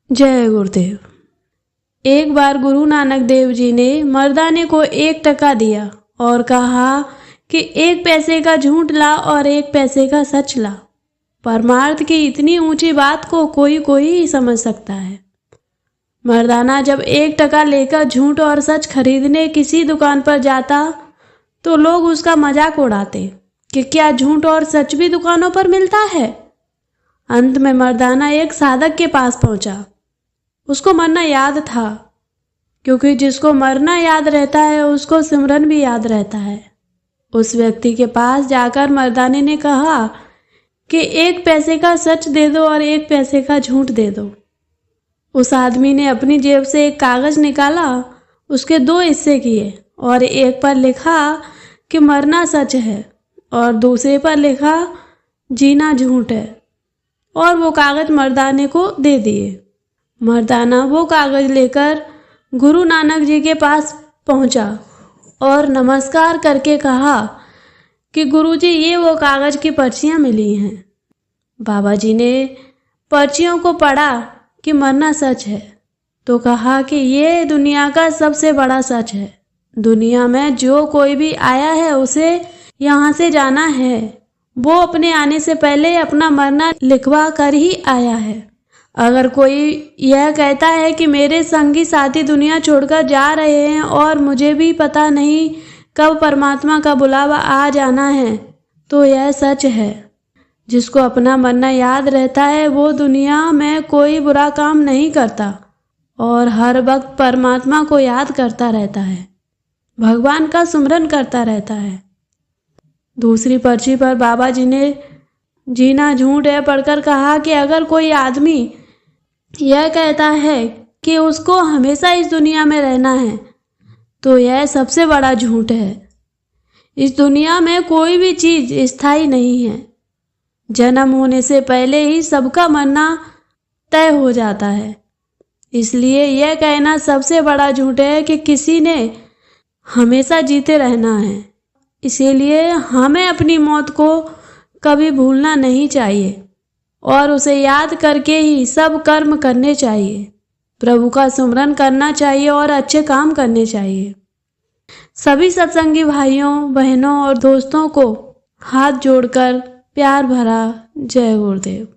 जय गुरुदेव। एक बार गुरु नानक देव जी ने मर्दाने को 1 टका दिया और कहा कि 1 पैसे का झूठ ला और 1 पैसे का सच ला। परमार्थ की इतनी ऊंची बात को कोई ही समझ सकता है। मर्दाना जब 1 टका लेकर झूठ और सच खरीदने किसी दुकान पर जाता तो लोग उसका मजाक उड़ाते कि क्या झूठ और सच भी दुकानों पर मिलता है। अंत में मर्दाना एक साधक के पास पहुंचा। उसको मरना याद था, क्योंकि जिसको मरना याद रहता है उसको सिमरन भी याद रहता है। उस व्यक्ति के पास जाकर मर्दाने ने कहा कि 1 पैसे का सच दे दो और 1 पैसे का झूठ दे दो। उस आदमी ने अपनी जेब से एक कागज निकाला, उसके 2 हिस्से किए और एक पर लिखा कि मरना सच है और दूसरे पर लिखा जीना झूठ है, और वो कागज मर्दाने को दे दिए। मर्दाना वो कागज लेकर गुरु नानक जी के पास पहुंचा और नमस्कार करके कहा कि गुरुजी, ये वो कागज की पर्चियां मिली हैं। बाबा जी ने पर्चियों को पढ़ा कि मरना सच है, तो कहा कि ये दुनिया का सबसे बड़ा सच है। दुनिया में जो कोई भी आया है उसे यहाँ से जाना है। वो अपने आने से पहले अपना मरना लिखवा कर ही आया है। अगर कोई यह कहता है कि मेरे संगी साथी दुनिया छोड़कर जा रहे हैं और मुझे भी पता नहीं कब परमात्मा का बुलावा आ जाना है, तो यह सच है। जिसको अपना मरना याद रहता है वो दुनिया में कोई बुरा काम नहीं करता और हर वक्त परमात्मा को याद करता रहता है, भगवान का सुमरन करता रहता है। दूसरी पर्ची पर बाबा जी ने जीना झूठ है पढ़कर कहा कि अगर कोई आदमी यह कहता है कि उसको हमेशा इस दुनिया में रहना है, तो यह सबसे बड़ा झूठ है। इस दुनिया में कोई भी चीज स्थायी नहीं है। जन्म होने से पहले ही सबका मरना तय हो जाता है। इसलिए यह कहना सबसे बड़ा झूठ है कि किसी ने हमेशा जीते रहना है। इसीलिए हमें अपनी मौत को कभी भूलना नहीं चाहिए और उसे याद करके ही सब कर्म करने चाहिए। प्रभु का सुमरन करना चाहिए और अच्छे काम करने चाहिए। सभी सत्संगी भाइयों, बहनों और दोस्तों को हाथ जोड़कर प्यार भरा जय गुरुदेव।